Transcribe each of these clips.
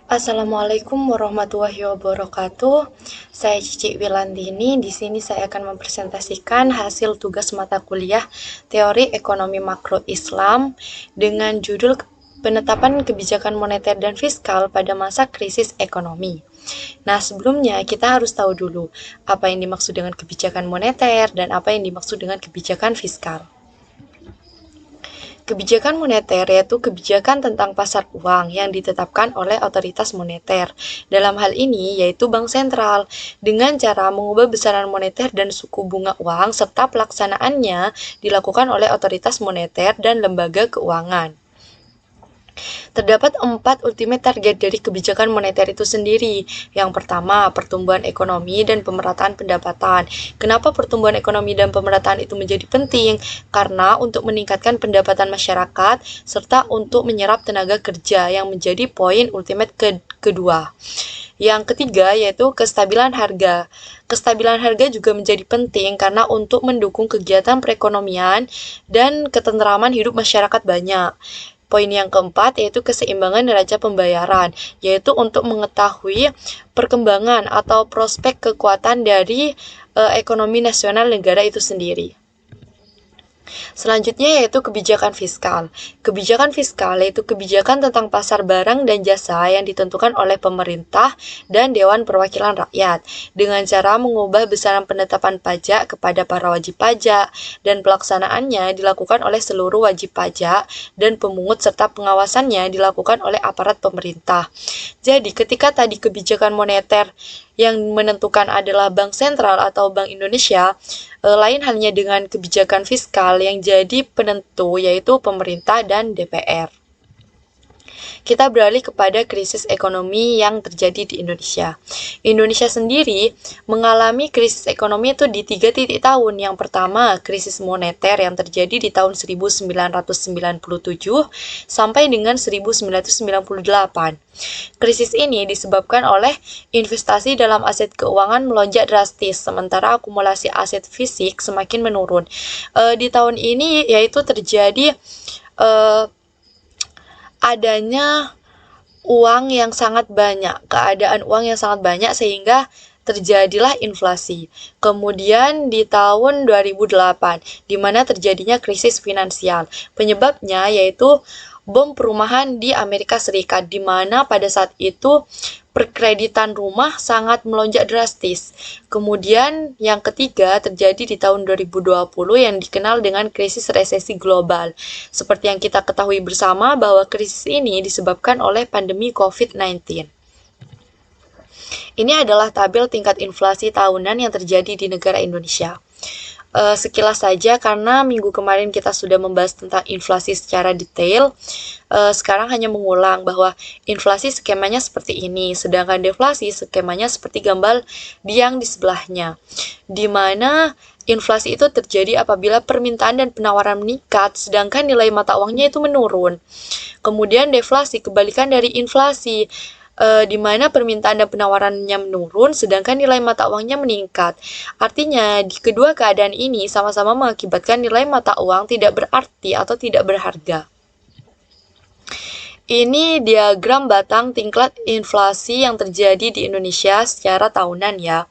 Assalamualaikum warahmatullahi wabarakatuh. Saya Cici Wilandini. Di sini saya akan mempresentasikan hasil tugas mata kuliah Teori Ekonomi Makro Islam dengan judul Penetapan Kebijakan Moneter dan Fiskal pada Masa Krisis Ekonomi. Nah, sebelumnya kita harus tahu dulu apa yang dimaksud dengan kebijakan moneter dan apa yang dimaksud dengan kebijakan fiskal. Kebijakan moneter yaitu kebijakan tentang pasar uang yang ditetapkan oleh otoritas moneter. Dalam hal ini yaitu bank sentral dengan cara mengubah besaran moneter dan suku bunga uang serta pelaksanaannya dilakukan oleh otoritas moneter dan lembaga keuangan. Terdapat 4 ultimate target dari kebijakan moneter itu sendiri. Yang pertama, pertumbuhan ekonomi dan pemerataan pendapatan. Kenapa pertumbuhan ekonomi dan pemerataan itu menjadi penting? Karena untuk meningkatkan pendapatan masyarakat serta untuk menyerap tenaga kerja yang menjadi poin ultimate kedua. Yang ketiga yaitu kestabilan harga. Kestabilan harga juga menjadi penting karena untuk mendukung kegiatan perekonomian dan ketentraman hidup masyarakat banyak. Poin yang keempat yaitu keseimbangan neraca pembayaran, yaitu untuk mengetahui perkembangan atau prospek kekuatan dari ekonomi nasional negara itu sendiri. Selanjutnya yaitu kebijakan fiskal. Kebijakan fiskal yaitu kebijakan tentang pasar barang dan jasa yang ditentukan oleh pemerintah dan Dewan Perwakilan Rakyat dengan cara mengubah besaran penetapan pajak kepada para wajib pajak dan pelaksanaannya dilakukan oleh seluruh wajib pajak dan pemungut serta pengawasannya dilakukan oleh aparat pemerintah. Jadi ketika tadi kebijakan moneter yang menentukan adalah Bank Sentral atau Bank Indonesia, lain halnya dengan kebijakan fiskal yang jadi penentu yaitu pemerintah dan DPR. Kita beralih kepada krisis ekonomi yang terjadi di Indonesia. Indonesia sendiri mengalami krisis ekonomi itu di 3 titik tahun. Yang pertama, krisis moneter yang terjadi di tahun 1997 sampai dengan 1998. Krisis ini disebabkan oleh investasi dalam aset keuangan melonjak drastis, sementara akumulasi aset fisik semakin menurun. Di tahun ini yaitu terjadi adanya keadaan uang yang sangat banyak sehingga terjadilah inflasi. Kemudian di tahun 2008, di mana terjadinya krisis finansial. Penyebabnya yaitu bom perumahan di Amerika Serikat, di mana pada saat itu perkreditan rumah sangat melonjak drastis. Kemudian yang ketiga terjadi di tahun 2020 yang dikenal dengan krisis resesi global. Seperti yang kita ketahui bersama bahwa krisis ini disebabkan oleh pandemi COVID-19. Ini adalah tabel tingkat inflasi tahunan yang terjadi di negara Indonesia. Sekilas saja karena minggu kemarin kita sudah membahas tentang inflasi secara detail. Sekarang hanya mengulang bahwa inflasi skemanya seperti ini, sedangkan deflasi skemanya seperti gambar yang di sebelahnya, di mana inflasi itu terjadi apabila permintaan dan penawaran meningkat, sedangkan nilai mata uangnya itu menurun. Kemudian deflasi kebalikan dari inflasi, di mana permintaan dan penawarannya menurun, sedangkan nilai mata uangnya meningkat. Artinya, di kedua keadaan ini sama-sama mengakibatkan nilai mata uang tidak berarti atau tidak berharga. Ini diagram batang tingkat inflasi yang terjadi di Indonesia secara tahunan ya.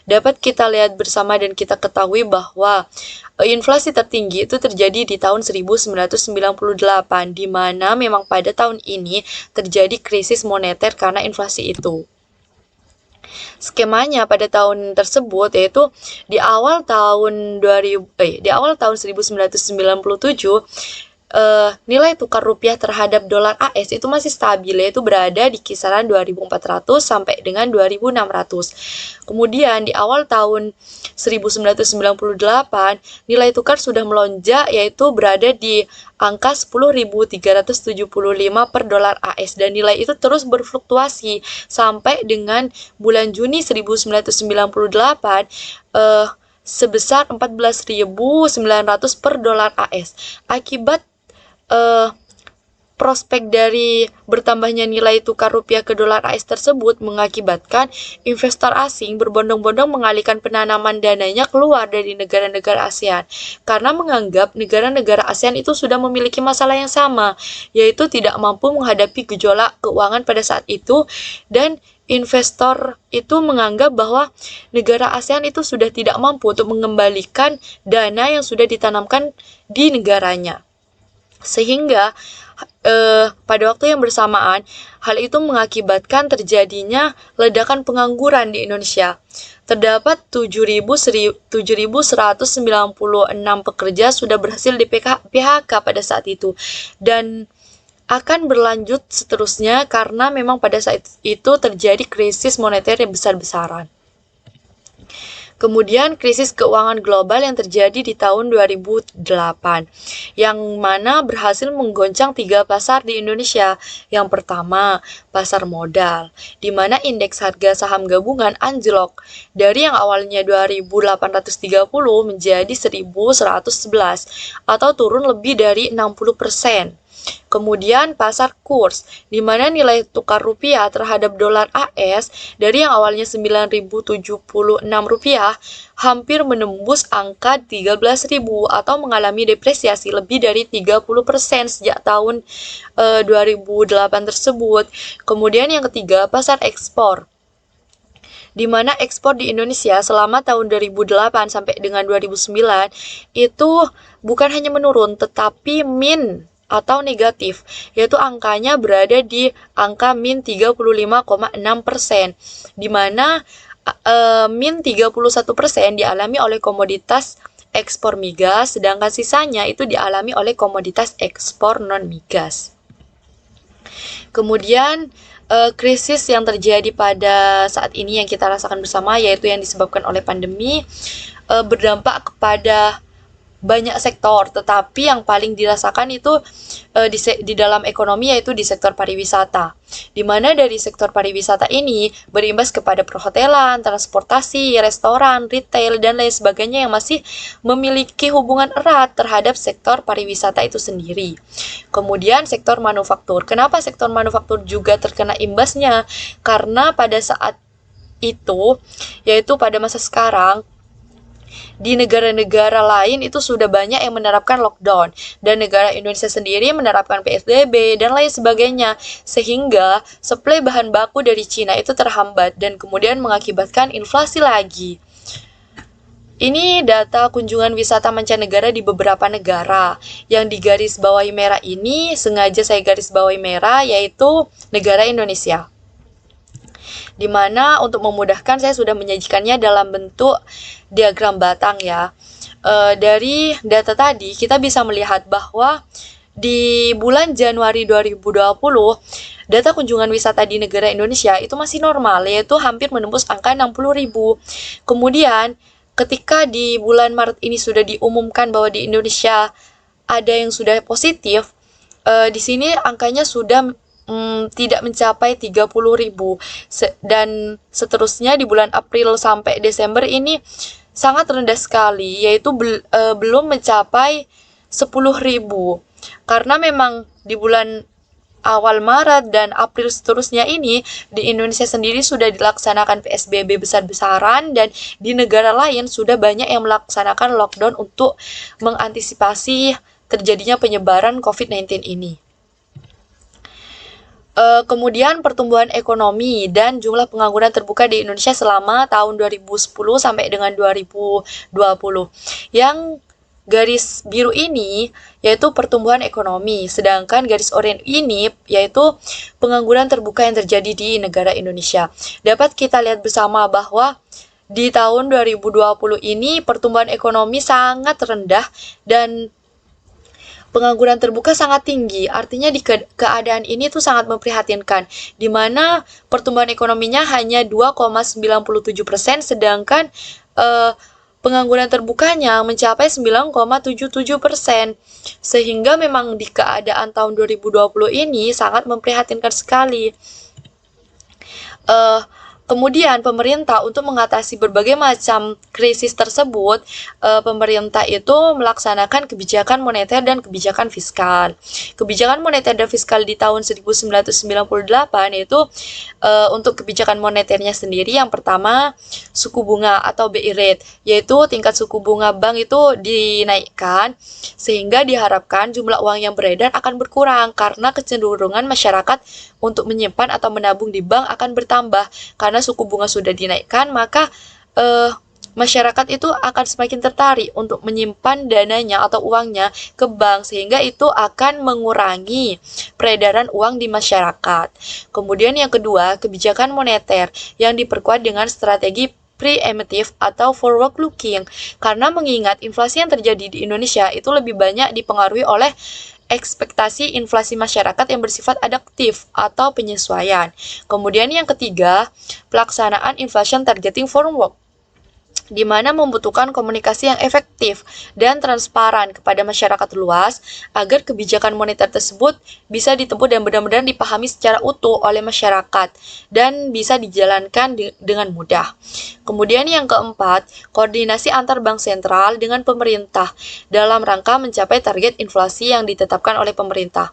Dapat kita lihat bersama dan kita ketahui bahwa inflasi tertinggi itu terjadi di tahun 1998, di mana memang pada tahun ini terjadi krisis moneter karena inflasi itu. Skemanya pada tahun tersebut yaitu di awal tahun 1997 nilai tukar rupiah terhadap dolar AS itu masih stabil, yaitu berada di kisaran 2.400 sampai dengan 2.600. Kemudian di awal tahun 1998 nilai tukar sudah melonjak, yaitu berada di angka 10.375 per dolar AS, dan nilai itu terus berfluktuasi sampai dengan bulan Juni 1998 sebesar 14.900 per dolar AS. Akibat prospek dari bertambahnya nilai tukar rupiah ke dolar AS tersebut mengakibatkan investor asing berbondong-bondong mengalihkan penanaman dananya keluar dari negara-negara ASEAN karena menganggap negara-negara ASEAN itu sudah memiliki masalah yang sama, yaitu tidak mampu menghadapi gejolak keuangan pada saat itu, dan investor itu menganggap bahwa negara ASEAN itu sudah tidak mampu untuk mengembalikan dana yang sudah ditanamkan di negaranya. Sehingga pada waktu yang bersamaan, hal itu mengakibatkan terjadinya ledakan pengangguran di Indonesia. Terdapat 7.196 pekerja sudah berhasil di PHK pada saat itu, dan akan berlanjut seterusnya karena memang pada saat itu terjadi krisis moneter yang besar-besaran. Kemudian krisis keuangan global yang terjadi di tahun 2008, yang mana berhasil menggoncang 3 pasar di Indonesia. Yang pertama, pasar modal, di mana indeks harga saham gabungan anjlok dari yang awalnya 2.830 menjadi 1.111 atau turun lebih dari 60%. Kemudian pasar kurs, di mana nilai tukar rupiah terhadap dolar AS dari yang awalnya 9.076 rupiah hampir menembus angka 13.000 atau mengalami depresiasi lebih dari 30% sejak tahun 2008 tersebut. Kemudian yang ketiga, pasar ekspor, di mana ekspor di Indonesia selama tahun 2008 sampai dengan 2009 itu bukan hanya menurun tetapi atau negatif, yaitu angkanya berada di angka min 35,6%, di mana min 31% dialami oleh komoditas ekspor migas, sedangkan sisanya itu dialami oleh komoditas ekspor non-migas. Kemudian krisis yang terjadi pada saat ini yang kita rasakan bersama, yaitu yang disebabkan oleh pandemi, berdampak kepada banyak sektor, tetapi yang paling dirasakan itu di dalam ekonomi, yaitu di sektor pariwisata, di mana dari sektor pariwisata ini berimbas kepada perhotelan, transportasi, restoran, retail, dan lain sebagainya yang masih memiliki hubungan erat terhadap sektor pariwisata itu sendiri. Kemudian sektor manufaktur. Kenapa sektor manufaktur juga terkena imbasnya? Karena pada saat itu, yaitu pada masa sekarang, di negara-negara lain itu sudah banyak yang menerapkan lockdown, dan negara Indonesia sendiri menerapkan PSBB dan lain sebagainya, sehingga suplai bahan baku dari Cina itu terhambat dan kemudian mengakibatkan inflasi lagi. Ini data kunjungan wisata mancanegara di beberapa negara. Yang di garis bawahi merah ini sengaja saya garis bawahi merah, yaitu negara Indonesia, di mana untuk memudahkan saya sudah menyajikannya dalam bentuk diagram batang ya. Dari data tadi kita bisa melihat bahwa di bulan Januari 2020 data kunjungan wisata di negara Indonesia itu masih normal, yaitu hampir menembus angka 60.000. Kemudian ketika di bulan Maret ini sudah diumumkan bahwa di Indonesia ada yang sudah positif, di sini angkanya sudah tidak mencapai 30.000, dan seterusnya di bulan April sampai Desember ini sangat rendah sekali, yaitu belum mencapai 10.000, karena memang di bulan awal Maret dan April seterusnya ini di Indonesia sendiri sudah dilaksanakan PSBB besar-besaran, dan di negara lain sudah banyak yang melaksanakan lockdown untuk mengantisipasi terjadinya penyebaran COVID-19 ini. Kemudian pertumbuhan ekonomi dan jumlah pengangguran terbuka di Indonesia selama tahun 2010 sampai dengan 2020. Yang garis biru ini yaitu pertumbuhan ekonomi, sedangkan garis oranye ini yaitu pengangguran terbuka yang terjadi di negara Indonesia. Dapat kita lihat bersama bahwa di tahun 2020 ini pertumbuhan ekonomi sangat rendah dan pengangguran terbuka sangat tinggi. Artinya di keadaan ini tuh sangat memprihatinkan, di mana pertumbuhan ekonominya hanya 2,97%, sedangkan pengangguran terbukanya mencapai 9,77%. Sehingga memang di keadaan tahun 2020 ini sangat memprihatinkan sekali. Kemudian pemerintah untuk mengatasi berbagai macam krisis tersebut, pemerintah itu melaksanakan kebijakan moneter dan kebijakan fiskal. Kebijakan moneter dan fiskal di tahun 1998 yaitu untuk kebijakan moneternya sendiri, yang pertama suku bunga atau BI rate, yaitu tingkat suku bunga bank itu dinaikkan sehingga diharapkan jumlah uang yang beredar akan berkurang karena kecenderungan masyarakat untuk menyimpan atau menabung di bank akan bertambah. Karena suku bunga sudah dinaikkan, maka masyarakat itu akan semakin tertarik untuk menyimpan dananya atau uangnya ke bank, sehingga itu akan mengurangi peredaran uang di masyarakat. Kemudian yang kedua, kebijakan moneter yang diperkuat dengan strategi preemptive atau forward looking, karena mengingat inflasi yang terjadi di Indonesia itu lebih banyak dipengaruhi oleh ekspektasi inflasi masyarakat yang bersifat adaptif atau penyesuaian. Kemudian yang ketiga, pelaksanaan inflation targeting framework, di mana membutuhkan komunikasi yang efektif dan transparan kepada masyarakat luas agar kebijakan moneter tersebut bisa ditempuh dan benar-benar dipahami secara utuh oleh masyarakat dan bisa dijalankan dengan mudah. Kemudian yang keempat, koordinasi antar bank sentral dengan pemerintah dalam rangka mencapai target inflasi yang ditetapkan oleh pemerintah.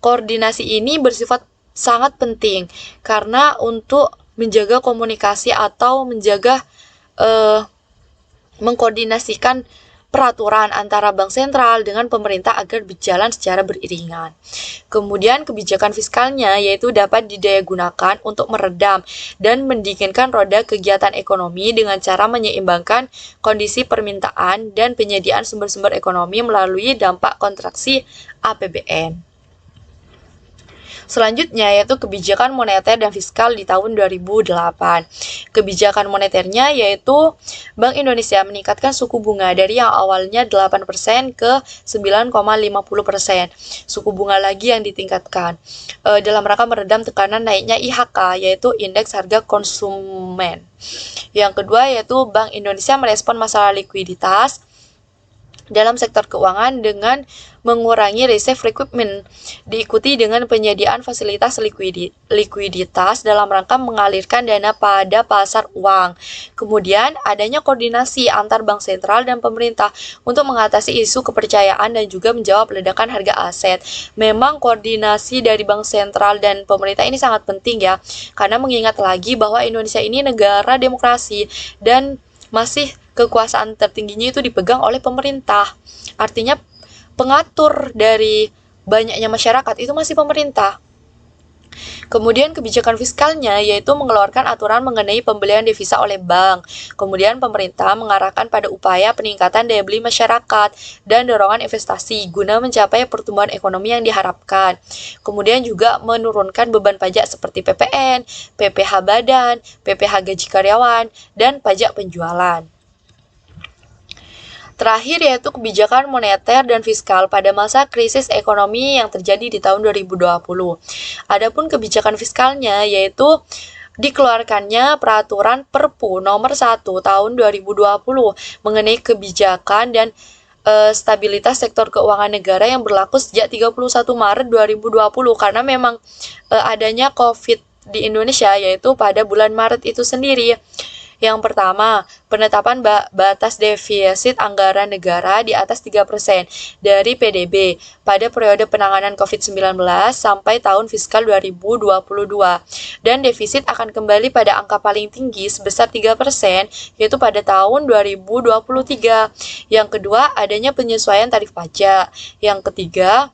Koordinasi ini bersifat sangat penting karena untuk menjaga komunikasi atau menjaga mengkoordinasikan peraturan antara bank sentral dengan pemerintah agar berjalan secara beriringan. Kemudian kebijakan fiskalnya yaitu dapat didayagunakan untuk meredam dan mendinginkan roda kegiatan ekonomi dengan cara menyeimbangkan kondisi permintaan dan penyediaan sumber-sumber ekonomi melalui dampak kontraksi APBN. Selanjutnya yaitu kebijakan moneter dan fiskal di tahun 2008. Kebijakan moneternya yaitu Bank Indonesia meningkatkan suku bunga dari yang awalnya 8% ke 9,50%. Suku bunga lagi yang ditingkatkan dalam rangka meredam tekanan naiknya IHK, yaitu indeks harga konsumen. Yang kedua yaitu Bank Indonesia merespon masalah likuiditas dalam sektor keuangan dengan mengurangi reserve requirement, diikuti dengan penyediaan fasilitas likuiditas dalam rangka mengalirkan dana pada pasar uang. Kemudian adanya koordinasi antar bank sentral dan pemerintah untuk mengatasi isu kepercayaan dan juga menjawab ledakan harga aset. Memang koordinasi dari bank sentral dan pemerintah ini sangat penting ya, karena mengingat lagi bahwa Indonesia ini negara demokrasi dan masih kekuasaan tertingginya itu dipegang oleh pemerintah. Artinya pengatur dari banyaknya masyarakat itu masih pemerintah. Kemudian kebijakan fiskalnya yaitu mengeluarkan aturan mengenai pembelian devisa oleh bank. Kemudian pemerintah mengarahkan pada upaya peningkatan daya beli masyarakat dan dorongan investasi guna mencapai pertumbuhan ekonomi yang diharapkan. Kemudian juga menurunkan beban pajak seperti PPN, PPh badan, PPh gaji karyawan, dan pajak penjualan. Terakhir yaitu kebijakan moneter dan fiskal pada masa krisis ekonomi yang terjadi di tahun 2020. Adapun kebijakan fiskalnya yaitu dikeluarkannya peraturan Perpu nomor 1 tahun 2020 mengenai kebijakan dan stabilitas sektor keuangan negara yang berlaku sejak 31 Maret 2020 karena memang adanya COVID di Indonesia yaitu pada bulan Maret itu sendiri. Yang pertama, penetapan batas defisit anggaran negara di atas 3% dari PDB pada periode penanganan COVID-19 sampai tahun fiskal 2022. Dan defisit akan kembali pada angka paling tinggi sebesar 3%, yaitu pada tahun 2023. Yang kedua, adanya penyesuaian tarif pajak. Yang ketiga,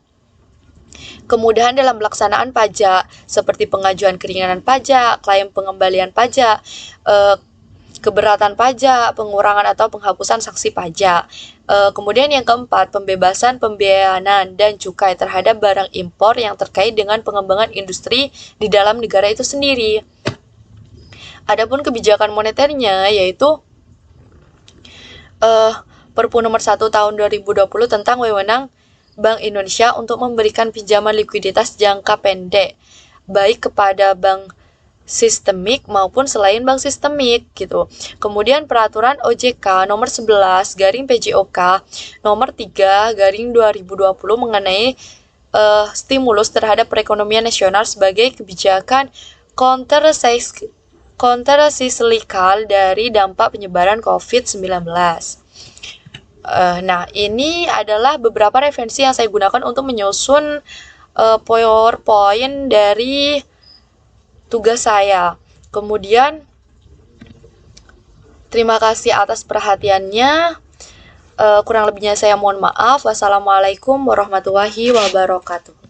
kemudahan dalam pelaksanaan pajak, seperti pengajuan keringanan pajak, klaim pengembalian pajak, keberatan pajak, pengurangan atau penghapusan sanksi pajak. Kemudian yang keempat, pembebasan pembiayaan dan cukai terhadap barang impor yang terkait dengan pengembangan industri di dalam negara itu sendiri. Adapun kebijakan moneternya yaitu Perpu nomor 1 tahun 2020 tentang wewenang Bank Indonesia untuk memberikan pinjaman likuiditas jangka pendek baik kepada bank sistemik maupun selain bank sistemik gitu. Kemudian peraturan OJK nomor 11 garing PJOK nomor 3 garing 2020 mengenai stimulus terhadap perekonomian nasional sebagai kebijakan counter countercyclical dari dampak penyebaran COVID-19. Nah, ini adalah beberapa referensi yang saya gunakan untuk menyusun PowerPoint dari tugas saya. Kemudian, terima kasih atas perhatiannya. Kurang lebihnya saya mohon maaf. Wassalamualaikum warahmatullahi wabarakatuh.